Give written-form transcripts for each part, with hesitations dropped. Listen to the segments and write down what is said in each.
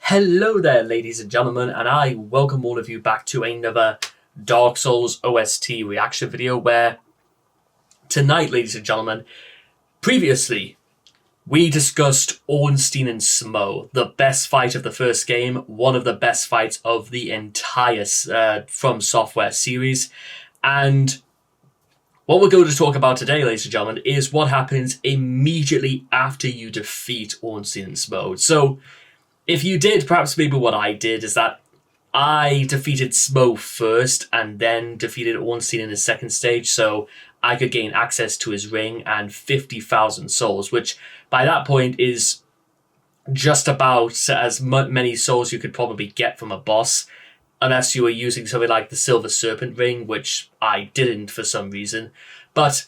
Hello there, ladies and gentlemen, and I welcome all of you back to another Dark Souls OST reaction video where tonight, ladies and gentlemen, previously we discussed Ornstein and Smo, the best fight of the first game, one of the best fights of the entire From Software series, and what we're going to talk about today, ladies and gentlemen, is what happens immediately after you defeat Ornstein and Smo. So, if you did, perhaps maybe what I did is that I defeated Smo first and then defeated Ornstein in the second stage, so I could gain access to his ring and 50,000 souls, which by that point is just about as many souls you could probably get from a boss, unless you were using something like the Silver Serpent ring, which I didn't for some reason. But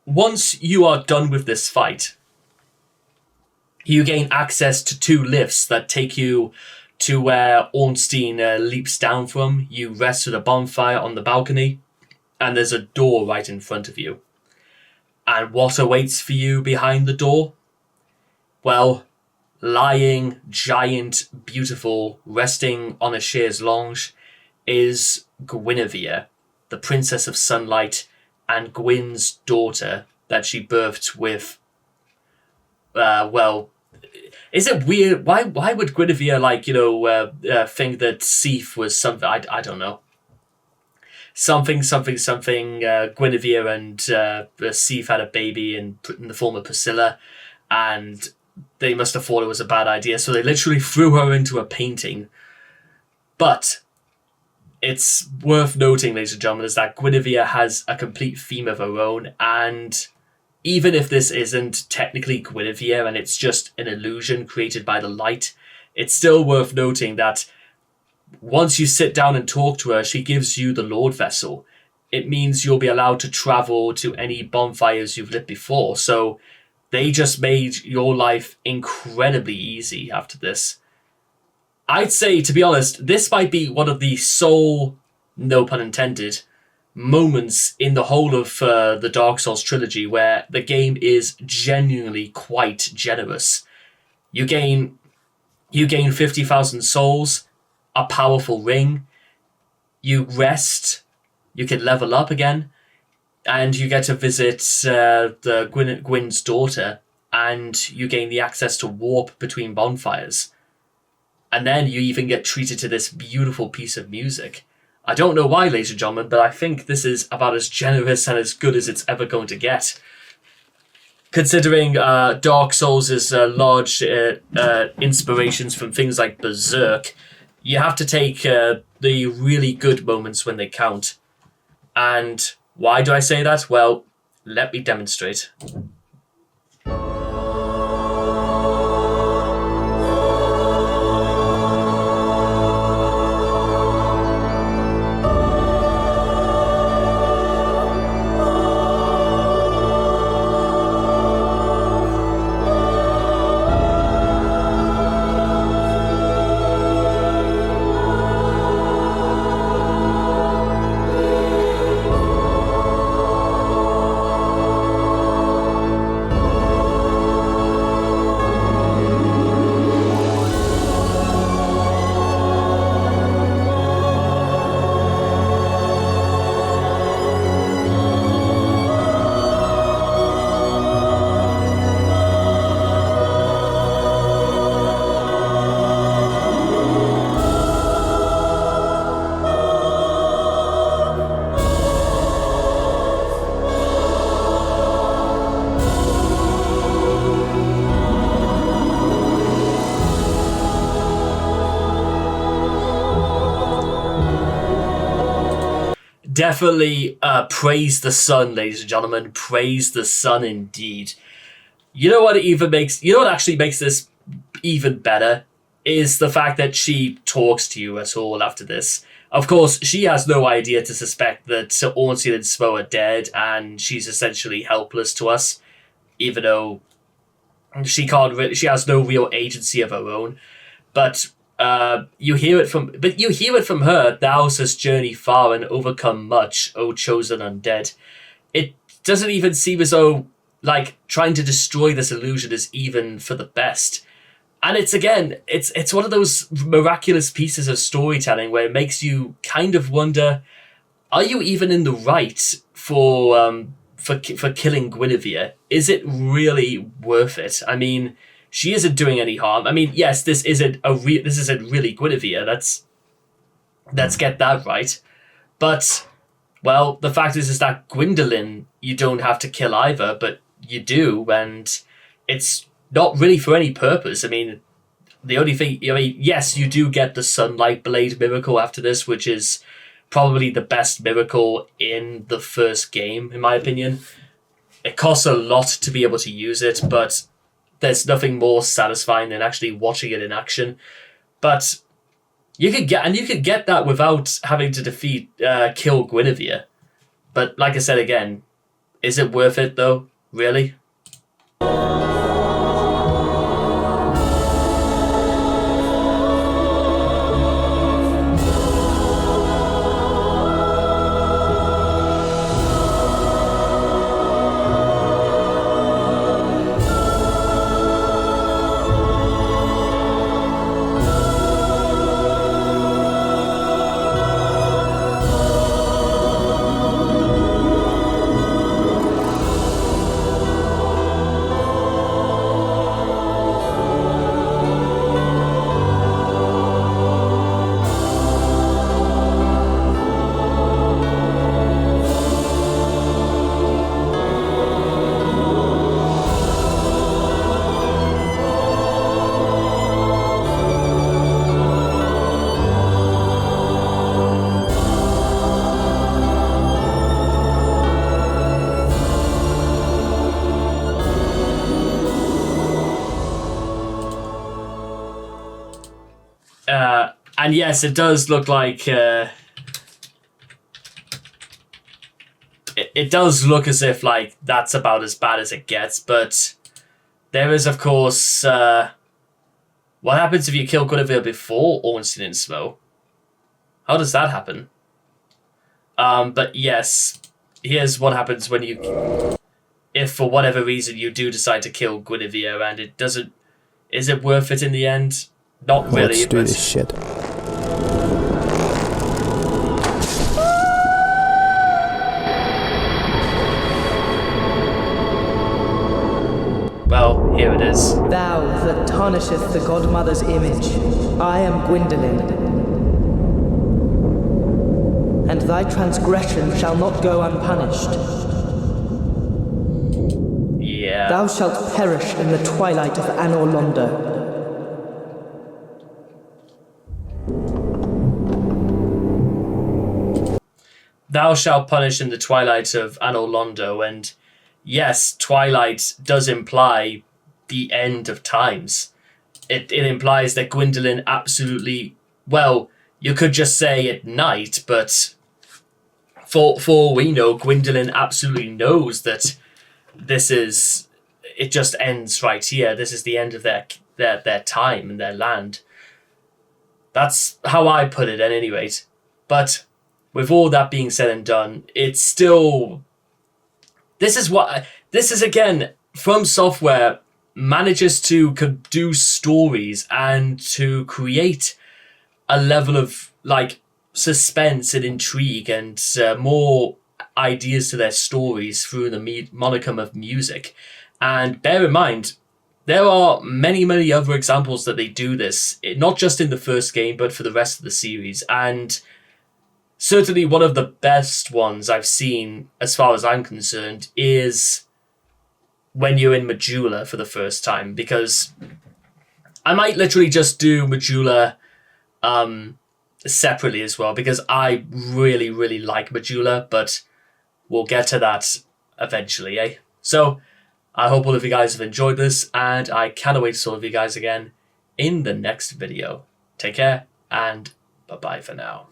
once you are done with this fight, you gain access to two lifts that take you to where Ornstein leaps down from. You rest at a bonfire on the balcony, and there's a door right in front of you. And what awaits for you behind the door? Well, lying, giant, beautiful, resting on a chaise longue is Gwynevere, the Princess of Sunlight, and Gwyn's daughter that she birthed with, is it weird? Why would Gwynevere, think that Sif was something? I don't know. Something. Gwynevere and Sif had a baby in the form of Priscilla, and they must have thought it was a bad idea, so they literally threw her into a painting. But it's worth noting, ladies and gentlemen, is that Gwynevere has a complete theme of her own, and even if this isn't technically Gwynevere and it's just an illusion created by the light, it's still worth noting that once you sit down and talk to her, she gives you the Lord Vessel. It means you'll be allowed to travel to any bonfires you've lit before, so they just made your life incredibly easy after this. I'd say, to be honest, this might be one of the sole, no pun intended, moments in the whole of the Dark Souls trilogy where the game is genuinely quite generous. You gain 50,000 souls, a powerful ring, you rest, you can level up again, and you get to visit Gwyn's daughter, and you gain the access to warp between bonfires. And then you even get treated to this beautiful piece of music. I don't know why, ladies and gentlemen, but I think this is about as generous and as good as it's ever going to get. Considering Dark Souls is large inspirations from things like Berserk, you have to take the really good moments when they count. And why do I say that? Well, let me demonstrate. Definitely praise the sun, ladies and gentlemen. Praise the sun indeed. You know what actually makes this even better is the fact that she talks to you at all after this. Of course, she has no idea to suspect that Ornstein and Smo are dead, and she's essentially helpless to us, even though she has no real agency of her own. But you hear it from her. Thou hast journeyed far and overcome much, O chosen undead. It doesn't even seem as though trying to destroy this illusion is even for the best. And it's again, it's one of those miraculous pieces of storytelling where it makes you kind of wonder: are you even in the right for killing Gwynevere? Is it really worth it? I mean, she isn't doing any harm. I mean, yes, this isn't really Gwynevere. Let's get that right. But well, the fact is that Gwendolyn you don't have to kill either, but you do, and it's not really for any purpose. I mean, the only thing, I mean, yes, you do get the Sunlight Blade miracle after this, which is probably the best miracle in the first game, in my opinion. It costs a lot to be able to use it, but there's nothing more satisfying than actually watching it in action. But you could get that without having to kill Gwynevere. But like I said again, is it worth it though? Really? And yes, it does look like it does look as if like that's about as bad as it gets. But there is, of course, what happens if you kill Gwynevere before Ornstein and Smough? How does that happen? But yes, here's what happens when if for whatever reason you do decide to kill Gwynevere and it doesn't. Is it worth it in the end? Not really. Let's do this shit. Well, here it is. Thou that tarnisheth the godmother's image, I am Gwyndolin. And thy transgression shall not go unpunished. Yeah. Thou shalt perish in the twilight of Anor Londo. Thou shalt punish in the twilight of Anor Londo, and yes, twilight does imply the end of times. It implies that Gwyndolin absolutely, well, you could just say at night, but for all we know, Gwyndolin absolutely knows that it just ends right here. This is the end of their time and their land. That's how I put it at any rate. But with all that being said and done, it's still... This is again, From Software manages to do stories and to create a level of like suspense and intrigue and more ideas to their stories through the monicum of music. And bear in mind, there are many, many other examples that they do this, not just in the first game, but for the rest of the series. And certainly one of the best ones I've seen, as far as I'm concerned, is when you're in Majula for the first time, because I might literally just do Majula separately as well, because I really, really like Majula, but we'll get to that eventually, eh? So I hope all of you guys have enjoyed this, and I cannot wait to see all of you guys again in the next video. Take care, and bye-bye for now.